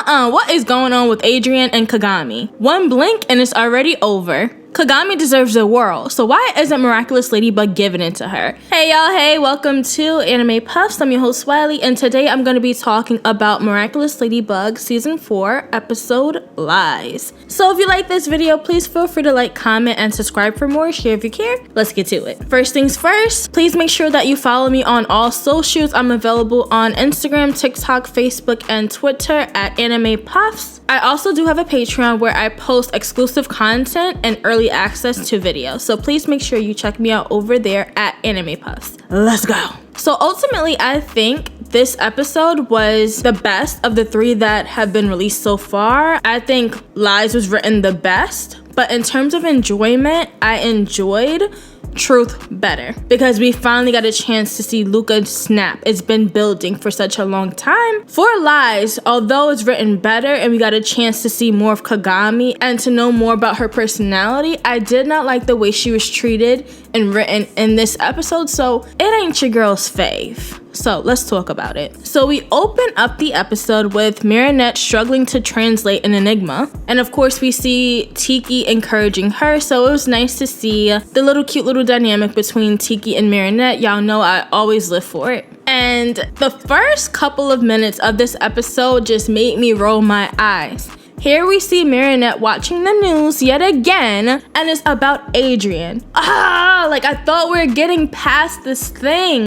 what is going on with Adrien and Kagami? One blink and it's already over. Kagami deserves the world, so why isn't Miraculous Ladybug giving it to her? Hey y'all, hey, welcome to AnimePuffz. I'm your host Wiley, and today I'm going to be talking about Miraculous Ladybug Season 4, Episode Lies. So if you like this video, please feel free to like, comment, and subscribe for more. Share if you care. Let's get to it. First things first, please make sure that you follow me on all socials. I'm available on Instagram, TikTok, Facebook, and Twitter at AnimePuffz. I also do have a Patreon where I post exclusive content and early access to videos, so please make sure you check me out over there at AnimePuffz. Let's go. So ultimately, I think this episode was the best of the 3 that have been released so far. I think Lies was written the best, but in terms of enjoyment, I enjoyed Truth better because we finally got a chance to see Luca snap. It's been building for such a long time. For Lies, although it's written better and we got a chance to see more of Kagami and to know more about her personality, I did not like the way she was treated and written in this episode, so it ain't your girl's fave. So let's talk about it. So we open up the episode with Marinette struggling to translate an enigma. And of course we see Tiki encouraging her. So it was nice to see the cute little dynamic between Tiki and Marinette. Y'all know I always live for it. And the first couple of minutes of this episode just made me roll my eyes. Here we see Marinette watching the news yet again, and it's about Adrien. Like I thought we were getting past this thing.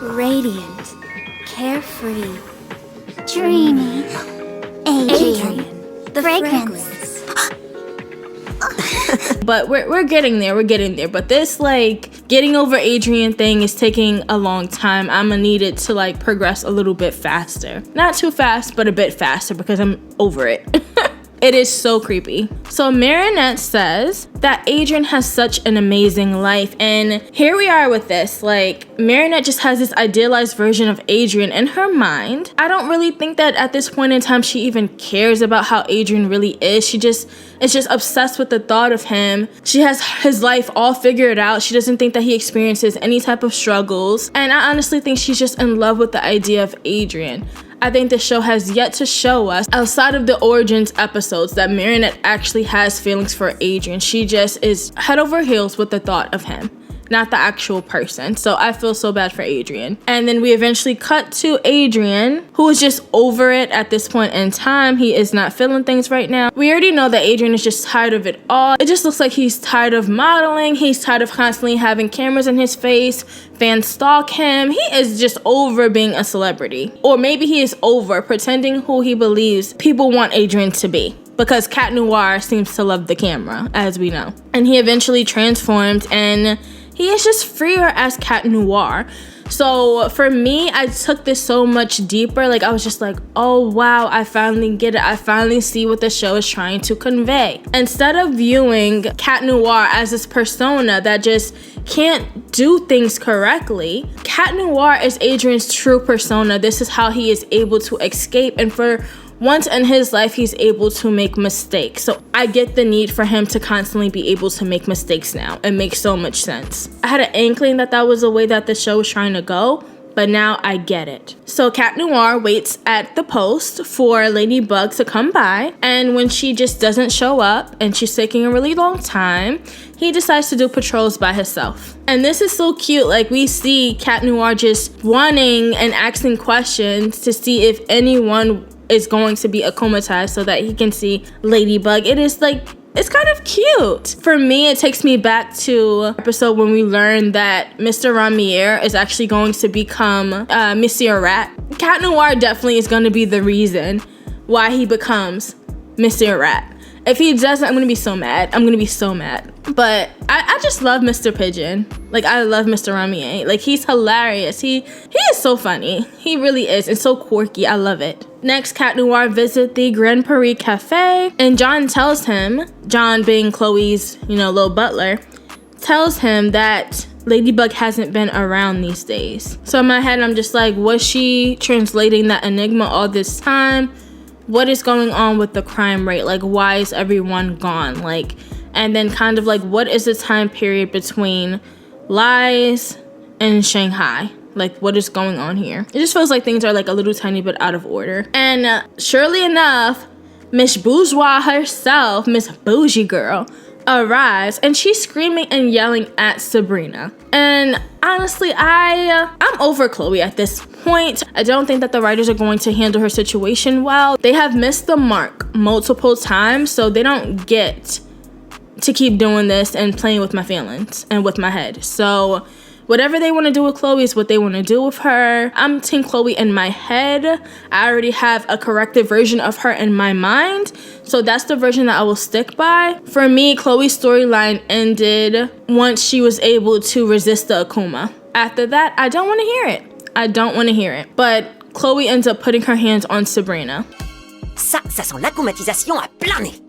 Radiant, carefree, dreamy, Adrien, the fragrance. But we're getting there, but this like getting over Adrien thing is taking a long time. I'm gonna need it to like progress a little bit faster. Not too fast, but a bit faster because I'm over it. It is so creepy. So Marinette says that Adrien has such an amazing life, and here we are with this. Like, Marinette just has this idealized version of Adrien in her mind. I don't really think that at this point in time she even cares about how Adrien really is. She just is just obsessed with the thought of him. She has his life all figured out. She doesn't think that he experiences any type of struggles, and I honestly think she's just in love with the idea of Adrien. I think the show has yet to show us, outside of the Origins episodes, that Marinette actually has feelings for Adrien. She just is head over heels with the thought of him, not the actual person. So I feel so bad for Adrien. And then we eventually cut to Adrien, who is just over it at this point in time. He is not feeling things right now. We already know that Adrien is just tired of it all. It just looks like he's tired of modeling. He's tired of constantly having cameras in his face. Fans stalk him. He is just over being a celebrity. Or maybe he is over pretending who he believes people want Adrien to be, because Cat Noir seems to love the camera, as we know. And he eventually transformed, and he is just freer as Cat Noir. So for me, I took this so much deeper. Like I was just like, oh wow, I finally get it. I finally see what the show is trying to convey. Instead of viewing Cat Noir as this persona that just can't do things correctly, Cat Noir is Adrien's true persona. This is how he is able to escape, and for once in his life, he's able to make mistakes. So I get the need for him to constantly be able to make mistakes now. It makes so much sense. I had an inkling that that was the way that the show was trying to go, but now I get it. So Cat Noir waits at the post for Ladybug to come by, and when she just doesn't show up and she's taking a really long time, he decides to do patrols by himself. And this is so cute. Like we see Cat Noir just wanting and asking questions to see if anyone is going to be acclimatized so that he can see Ladybug. It is like, it's kind of cute. For me, it takes me back to episode when we learned that Mr. Ramier is actually going to become Monsieur Rat. Cat Noir definitely is going to be the reason why he becomes Monsieur Rat. If he doesn't, I'm gonna be so mad. I'm gonna be so mad. But I just love Mr. Pigeon. Like I love Mr. Ramier. Like he's hilarious. He is so funny. He really is. And so quirky. I love it. Next, Cat Noir visits the Grand Paris Cafe, and John tells him, John being Chloe's, little butler, tells him that Ladybug hasn't been around these days. So in my head, I'm just like, was she translating that enigma all this time? What is going on with the crime rate? Like, why is everyone gone? Like, and then kind of like, what is the time period between Lies and Shanghai? Like, what is going on here? It just feels like things are like a little tiny bit out of order. And surely enough, Miss Bourgeois herself, Miss Bougie Girl, arrives and she's screaming and yelling at Sabrina. And honestly, I'm over Chloe at this point. I don't think that the writers are going to handle her situation well. They have missed the mark multiple times, so they don't get to keep doing this and playing with my feelings and with my head. So whatever they want to do with Chloe is what they want to do with her. I'm Team Chloe in my head. I already have a corrected version of her in my mind, so that's the version that I will stick by. For me, Chloe's storyline ended once she was able to resist the Akuma. After that, I don't want to hear it. I don't want to hear it. But Chloe ends up putting her hands on Sabrina. Ça sent l'akumatisation à plein nez.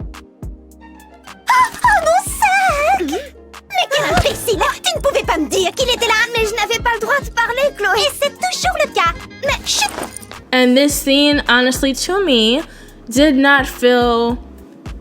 Oh, mon sac! Mais quel imbécile! Tu ne pouvais pas me dire qu'il était là! Mais je n'avais pas le droit de parler, Chloé. Et c'est toujours le cas! Mais chut! And this scene, honestly, to me, did not feel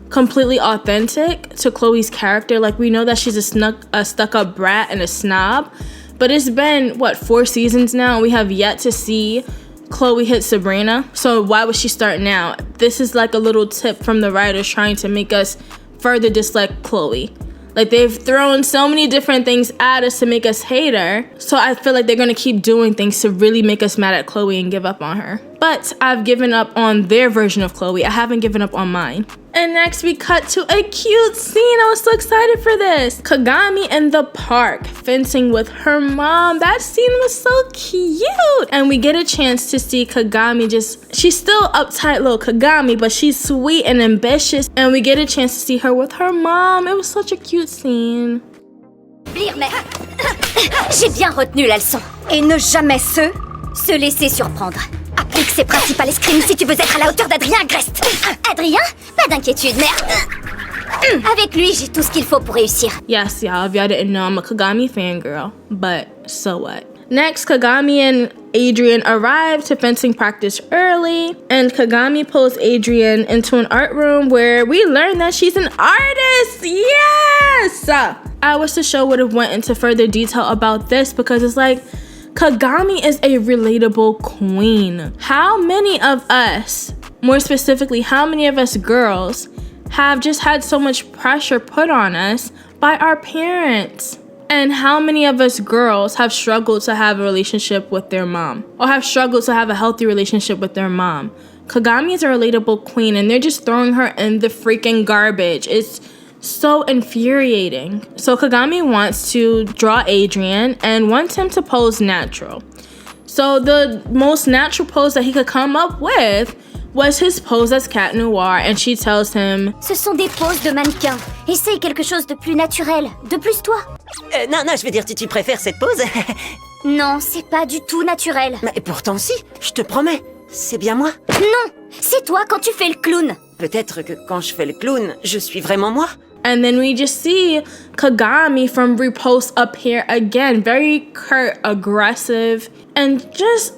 completely authentic to Chloe's character. Like, we know that she's a stuck-up brat and a snob, but it's been, what, 4 seasons now, and we have yet to see Chloe hit Sabrina. So why would she start now? This is like a little tip from the writers trying to make us further dislike Chloe. Like, they've thrown so many different things at us to make us hate her. So I feel like they're gonna keep doing things to really make us mad at Chloe and give up on her. But I've given up on their version of Chloe. I haven't given up on mine. And next we cut to a cute scene. I was so excited for this. Kagami in the park fencing with her mom. That scene was so cute. And we get a chance to see Kagami she's still uptight little Kagami, but she's sweet and ambitious. And we get a chance to see her with her mom. It was such a cute scene. Lire, mais... J'ai bien retenu la leçon. Et ne jamais se laisser surprendre. Applique ses principes à l'escrime si tu veux être à la hauteur d'Adrien Grest. Adrien? Pas d'inquiétude, mais... Avec lui, j'ai tout ce qu'il faut pour réussir. Yes, y'all, if y'all didn't know, I'm a Kagami fangirl. But so what? Next, Kagami and Adrien arrive to fencing practice early, and Kagami pulls Adrien into an art room where we learn that she's an artist. Yes! I wish the show would have went into further detail about this, because it's like, Kagami is a relatable queen. How many of us, more specifically, how many of us girls have just had so much pressure put on us by our parents? And how many of us girls have struggled to have a relationship with their mom, or have struggled to have a healthy relationship with their mom? Kagami is a relatable queen, and they're just throwing her in the freaking garbage. It's so infuriating. So Kagami wants to draw Adrien and wants him to pose natural. So the most natural pose that he could come up with was his pose as Cat Noir, and she tells him, Ce sont des poses de mannequin. Essaye quelque chose de plus naturel. De plus toi. Non, je veux dire, tu préfères cette pose? Non, c'est pas du tout naturel. Mais pourtant si, je te promets. C'est bien moi. Non, c'est toi quand tu fais le clown. Peut-être que quand je fais le clown, je suis vraiment moi. And then we just see Kagami from Repost up here again, very curt, aggressive, and just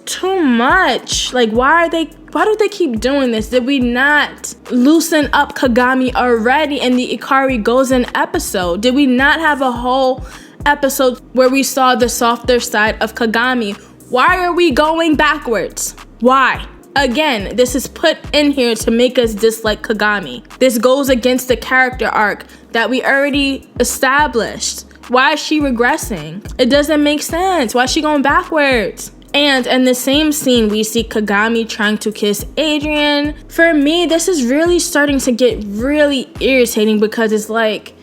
too much. Like, why do they keep doing this? Did we not loosen up Kagami already in the Ikari Gozen episode? Did we not have a whole episode where we saw the softer side of Kagami? Why are we going backwards? Why? Again, this is put in here to make us dislike Kagami. This goes against the character arc that we already established. Why is she regressing? It doesn't make sense. Why is she going backwards? And in the same scene, we see Kagami trying to kiss Adrien. For me, this is really starting to get really irritating, because it's like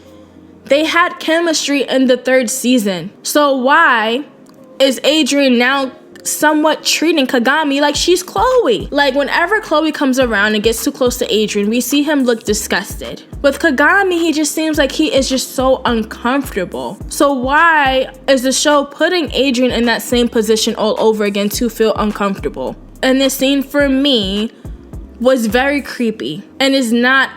they had chemistry in the 3rd season. So why is Adrien now somewhat treating Kagami like she's Chloe? Like, whenever Chloe comes around and gets too close to Adrien, we see him look disgusted. With Kagami, he just seems like he is just so uncomfortable. So why is the show putting Adrien in that same position all over again to feel uncomfortable? And this scene, for me, was very creepy and is not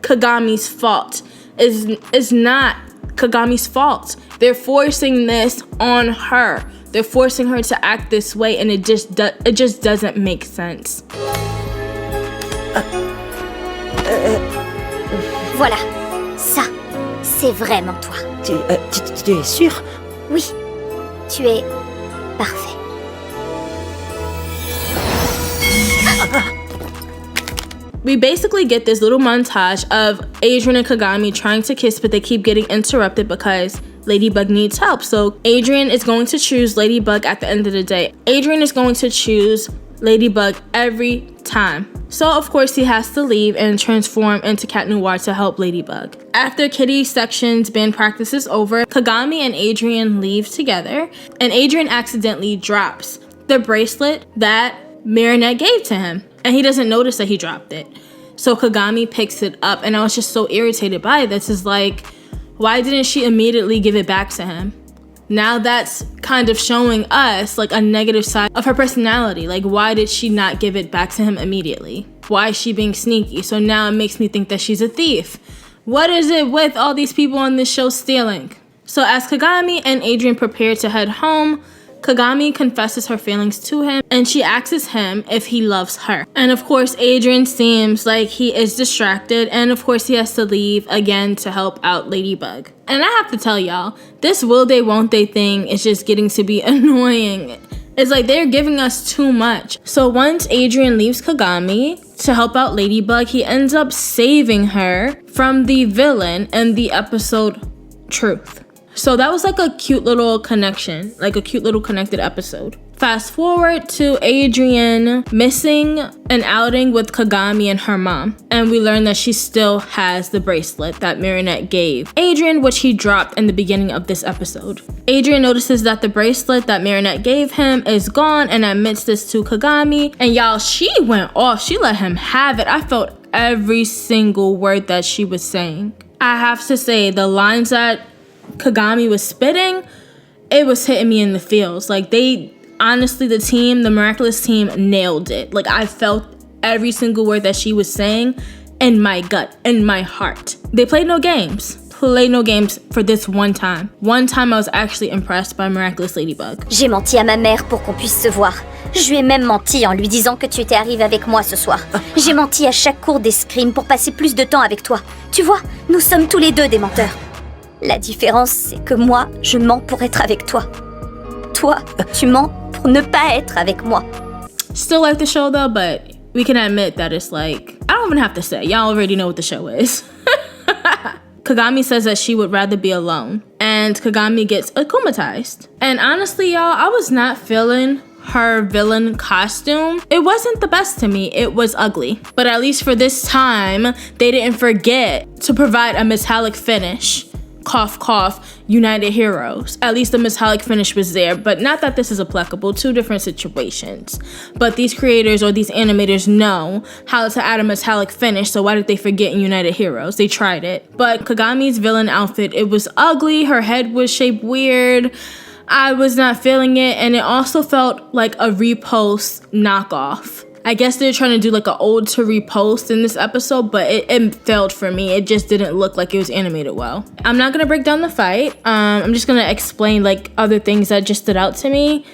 Kagami's fault. Is not Kagami's fault. They're forcing this on her. They're forcing her to act this way, and it just doesn't make sense. Voilà, ça, c'est vraiment toi. Tu es sûre? Oui, tu es Parfait. We basically get this little montage of Adrien and Kagami trying to kiss, but they keep getting interrupted because Ladybug needs help. So Adrien is going to choose Ladybug at the end of the day. Adrien is going to choose Ladybug every time. So of course he has to leave and transform into Cat Noir to help Ladybug. After Kitty section's band practice is over, Kagami and Adrien leave together, and Adrien accidentally drops the bracelet that Marinette gave to him, and he doesn't notice that he dropped it. So Kagami picks it up, and I was just so irritated by this. Is like, why didn't she immediately give it back to him? Now that's kind of showing us like a negative side of her personality. Like, why did she not give it back to him immediately? Why is she being sneaky? So now it makes me think that she's a thief. What is it with all these people on this show stealing? So as Kagami and Adrien prepare to head home, Kagami confesses her feelings to him, and she asks him if he loves her. And of course, Adrien seems like he is distracted, and of course he has to leave again to help out Ladybug. And I have to tell y'all, this will they won't they thing is just getting to be annoying. It's like they're giving us too much. So once Adrien leaves Kagami to help out Ladybug, he ends up saving her from the villain in the episode Truth. So that was like a cute little connection, like a cute little connected episode. Fast forward to Adrien missing an outing with Kagami and her mom, and we learn that she still has the bracelet that Marinette gave Adrien, which he dropped in the beginning of this episode. Adrien notices that the bracelet that Marinette gave him is gone and admits this to Kagami, and y'all, she went off. She let him have it. I felt every single word that she was saying. I have to say, the lines that Kagami was spitting, it was hitting me in the feels. Like, they honestly, the team, the Miraculous team, nailed it. Like, I felt every single word that she was saying in my gut, in my heart. They played no games. Played no games for this one time. One time I was actually impressed by Miraculous Ladybug. J'ai menti à ma mère pour qu'on puisse se voir. Je lui ai même menti en lui disant que tu étais arrivé avec moi ce soir. J'ai menti à chaque cours d'escrime pour passer plus de temps avec toi. Tu vois, nous sommes tous les deux des menteurs. La différence, c'est que moi, je mens pour être avec toi. Toi, tu mens pour ne pas être avec moi. Still like the show though, but we can admit that it's like, I don't even have to say, y'all already know what the show is. Kagami says that she would rather be alone, and Kagami gets akumatized. And honestly, y'all, I was not feeling her villain costume. It wasn't the best to me. It was ugly. But at least for this time, they didn't forget to provide a metallic finish. Cough, cough, United Heroes. At least the metallic finish was there, but not that this is applicable, two different situations. But these creators or these animators know how to add a metallic finish, so why did they forget in United Heroes? They tried it. But Kagami's villain outfit, it was ugly, her head was shaped weird. I was not feeling it, and it also felt like a repost knockoff. I guess they're trying to do like an ode to repost in this episode, but it failed for me. It just didn't look like it was animated well. I'm not gonna break down the fight. I'm just gonna explain like other things that just stood out to me.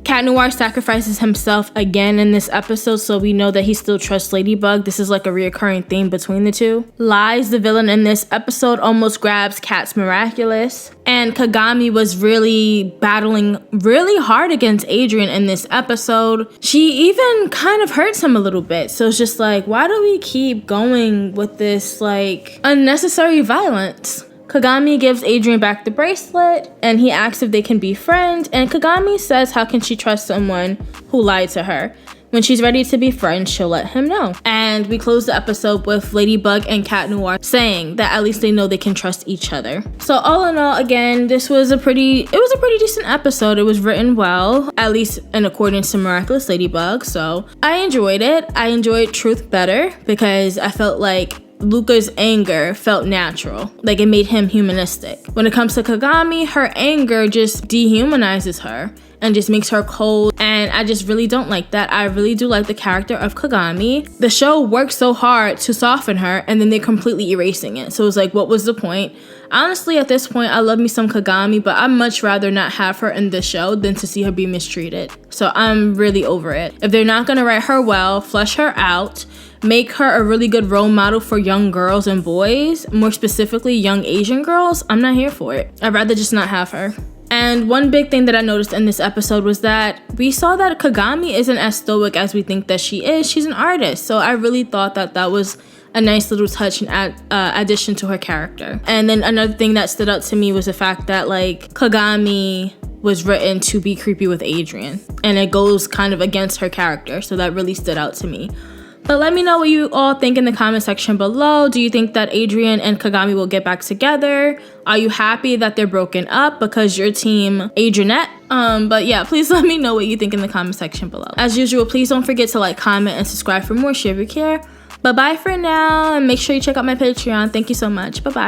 Cat Noir sacrifices himself again in this episode, so we know that he still trusts Ladybug. This is like a reoccurring theme between the two. Lies, the villain in this episode, almost grabs Cat's Miraculous. And Kagami was really battling really hard against Adrien in this episode. She even kind of hurts him a little bit. So it's just like, why do we keep going with this like unnecessary violence? Kagami gives Adrien back the bracelet, and he asks if they can be friends, and Kagami says how can she trust someone who lied to her? When she's ready to be friends, she'll let him know. And we close the episode with Ladybug and Cat Noir saying that at least they know they can trust each other. So all in all, again, this was a pretty decent episode. It was written well, at least in accordance to Miraculous Ladybug, so I enjoyed it. I enjoyed Truth better because I felt like Luca's anger felt natural, like it made him humanistic. When it comes to Kagami, her anger just dehumanizes her and just makes her cold, and I just really don't like that. I really do like the character of Kagami. The show worked so hard to soften her, and then they're completely erasing it. So it's like, what was the point? Honestly, at this point, I love me some Kagami, but I'd much rather not have her in the show than to see her be mistreated. So I'm really over it. If they're not gonna write her well, flesh her out, make her a really good role model for young girls and boys, more specifically young Asian girls, I'm not here for it. I'd rather just not have her. And one big thing that I noticed in this episode was that we saw that Kagami isn't as stoic as we think that she is. She's an artist. So I really thought that that was a nice little touch and addition to her character. And then another thing that stood out to me was the fact that like Kagami was written to be creepy with Adrien, and it goes kind of against her character, so that really stood out to me. But let me know what you all think in the comment section below. Do you think that Adrien and Kagami will get back together? Are you happy that they're broken up because you're team Adrienne? But yeah, please let me know what you think in the comment section below. As usual, please don't forget to like, comment, and subscribe for more. Share if you care. Bye-bye for now, and make sure you check out my Patreon. Thank you so much. Bye-bye.